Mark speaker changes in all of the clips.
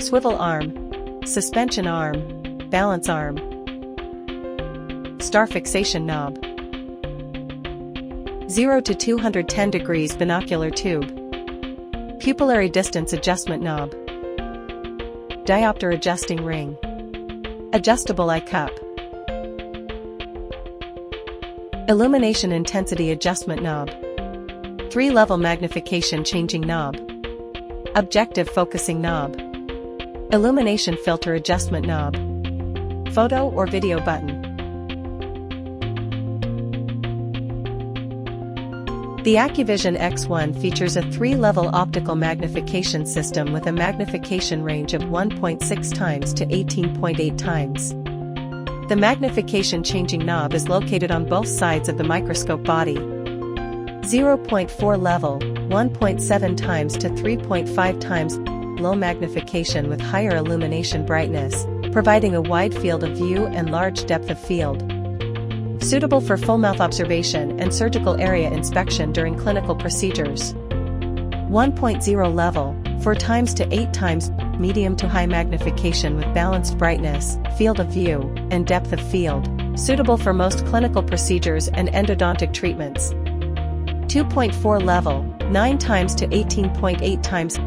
Speaker 1: swivel arm, suspension arm, balance arm, star fixation knob, 0 to 210 degrees binocular tube, pupillary distance adjustment knob, diopter adjusting ring, adjustable eye cup, illumination intensity adjustment knob, 3-level magnification changing knob, objective focusing knob, illumination filter adjustment knob, photo or video button. The Acuvision X1 features a 3-level optical magnification system with a magnification range of 1.6 times to 18.8 times. The magnification changing knob is located on both sides of the microscope body. 0.4 level, 1.7 times to 3.5 times, low magnification with higher illumination brightness, providing a wide field of view and large depth of field. Suitable for full mouth observation and surgical area inspection during clinical procedures. 1.0 level, 4 times to 8 times, medium to high magnification with balanced brightness, field of view, and depth of field, suitable for most clinical procedures and endodontic treatments. 2.4 level, 9 times to 18.8 times,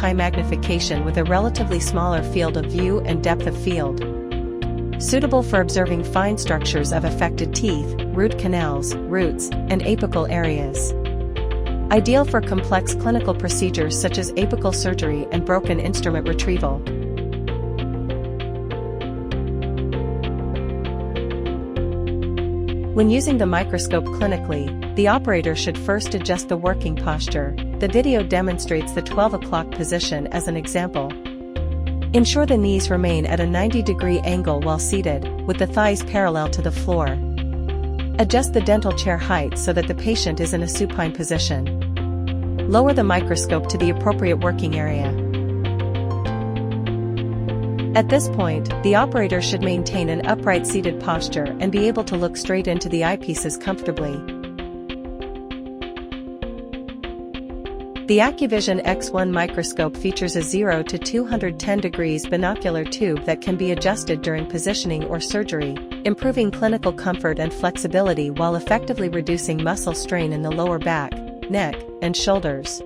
Speaker 1: high magnification with a relatively smaller field of view and depth of field. Suitable for observing fine structures of affected teeth, root canals, roots, and apical areas. Ideal for complex clinical procedures such as apical surgery and broken instrument retrieval. When using the microscope clinically, the operator should first adjust the working posture. The video demonstrates the 12 o'clock position as an example. Ensure the knees remain at a 90-degree angle while seated, with the thighs parallel to the floor. Adjust the dental chair height so that the patient is in a supine position. Lower the microscope to the appropriate working area. At this point, the operator should maintain an upright seated posture and be able to look straight into the eyepieces comfortably. The Acuvision X1 microscope features a 0 to 210 degrees binocular tube that can be adjusted during positioning or surgery, improving clinical comfort and flexibility while effectively reducing muscle strain in the lower back, neck, and shoulders.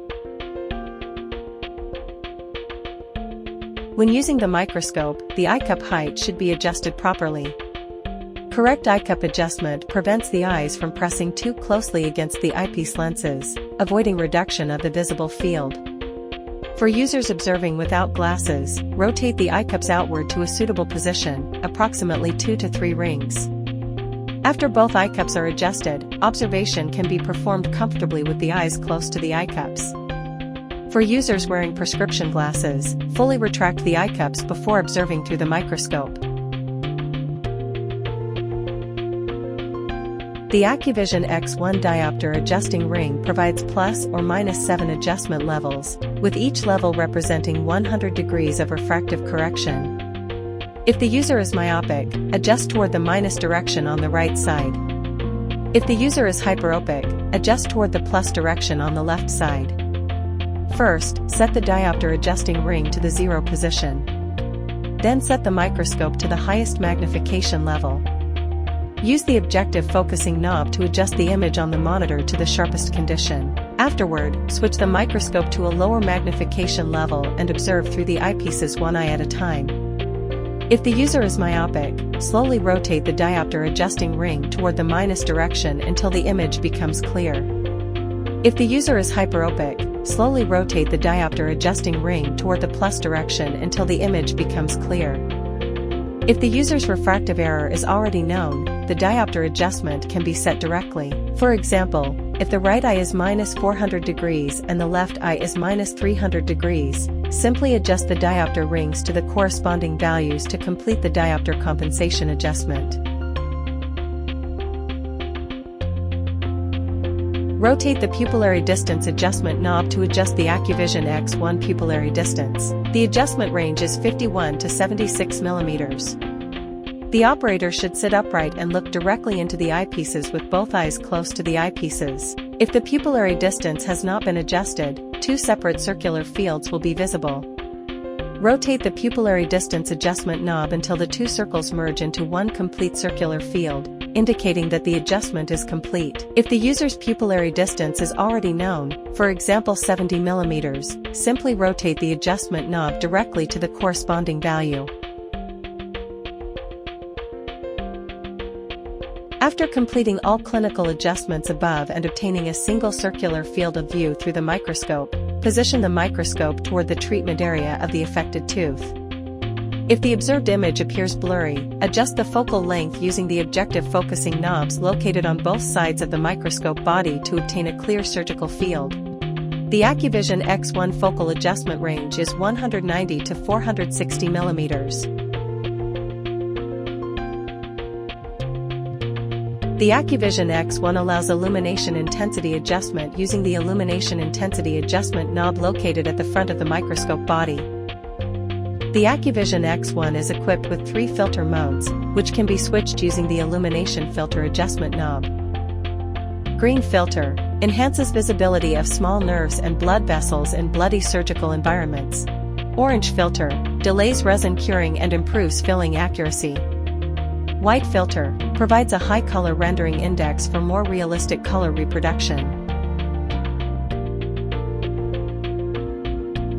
Speaker 1: When using the microscope, the eye cup height should be adjusted properly. Correct eye cup adjustment prevents the eyes from pressing too closely against the eyepiece lenses, avoiding reduction of the visible field. For users observing without glasses, rotate the eye cups outward to a suitable position, approximately 2 to 3 rings. After both eye cups are adjusted, observation can be performed comfortably with the eyes close to the eye cups. For users wearing prescription glasses, fully retract the eye cups before observing through the microscope. The Acuvision X1 diopter adjusting ring provides plus or minus 7 adjustment levels, with each level representing 100 degrees of refractive correction. If the user is myopic, adjust toward the minus direction on the right side. If the user is hyperopic, adjust toward the plus direction on the left side. First, set the diopter adjusting ring to the 0 position. Then set the microscope to the highest magnification level. Use the objective focusing knob to adjust the image on the monitor to the sharpest condition. Afterward, switch the microscope to a lower magnification level and observe through the eyepieces one eye at a time. If the user is myopic, slowly rotate the diopter adjusting ring toward the minus direction until the image becomes clear. If the user is hyperopic, slowly rotate the diopter adjusting ring toward the plus direction until the image becomes clear. If the user's refractive error is already known, the diopter adjustment can be set directly. For example, if the right eye is minus 400 degrees and the left eye is minus 300 degrees, simply adjust the diopter rings to the corresponding values to complete the diopter compensation adjustment. Rotate the pupillary distance adjustment knob to adjust the Acuvision X1 pupillary distance. The adjustment range is 51 to 76 mm. The operator should sit upright and look directly into the eyepieces with both eyes close to the eyepieces. If the pupillary distance has not been adjusted, 2 separate circular fields will be visible. Rotate the pupillary distance adjustment knob until the two circles merge into one complete circular field, indicating that the adjustment is complete. If the user's pupillary distance is already known, for example 70 mm, simply rotate the adjustment knob directly to the corresponding value. After completing all clinical adjustments above and obtaining a single circular field of view through the microscope, position the microscope toward the treatment area of the affected tooth. If the observed image appears blurry, adjust the focal length using the objective focusing knobs located on both sides of the microscope body to obtain a clear surgical field. The Acuvision X1 focal adjustment range is 190 to 460 mm. The Acuvision X1 allows illumination intensity adjustment using the illumination intensity adjustment knob located at the front of the microscope body. The Acuvision X1 is equipped with 3 filter modes, which can be switched using the illumination filter adjustment knob. Green filter enhances visibility of small nerves and blood vessels in bloody surgical environments. Orange filter delays resin curing and improves filling accuracy. White filter provides a high color rendering index for more realistic color reproduction.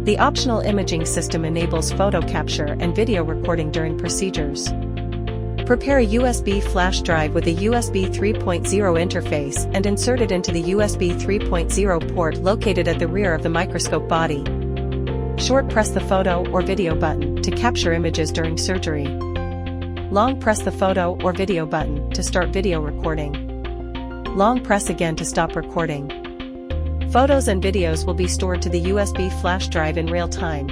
Speaker 1: The optional imaging system enables photo capture and video recording during procedures. Prepare a USB flash drive with a USB 3.0 interface and insert it into the USB 3.0 port located at the rear of the microscope body. Short press the photo or video button to capture images during surgery. Long press the photo or video button to start video recording. Long press again to stop recording. Photos and videos will be stored to the USB flash drive in real time.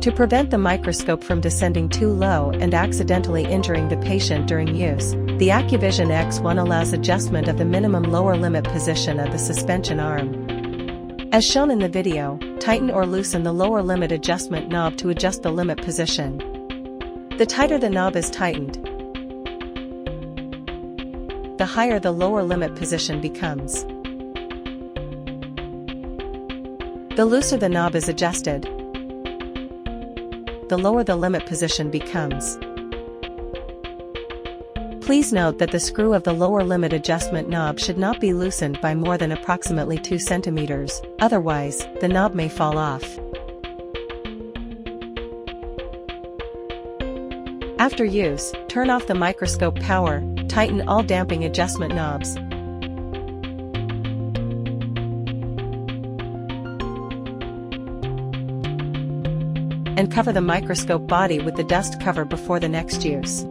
Speaker 1: To prevent the microscope from descending too low and accidentally injuring the patient during use, the Acuvision X1 allows adjustment of the minimum lower limit position of the suspension arm. As shown in the video, tighten or loosen the lower limit adjustment knob to adjust the limit position. The tighter the knob is tightened, the higher the lower limit position becomes. The looser the knob is adjusted, the lower the limit position becomes. Please note that the screw of the lower limit adjustment knob should not be loosened by more than approximately 2 cm, otherwise, the knob may fall off. After use, turn off the microscope power, tighten all damping adjustment knobs. And cover the microscope body with the dust cover before the next use.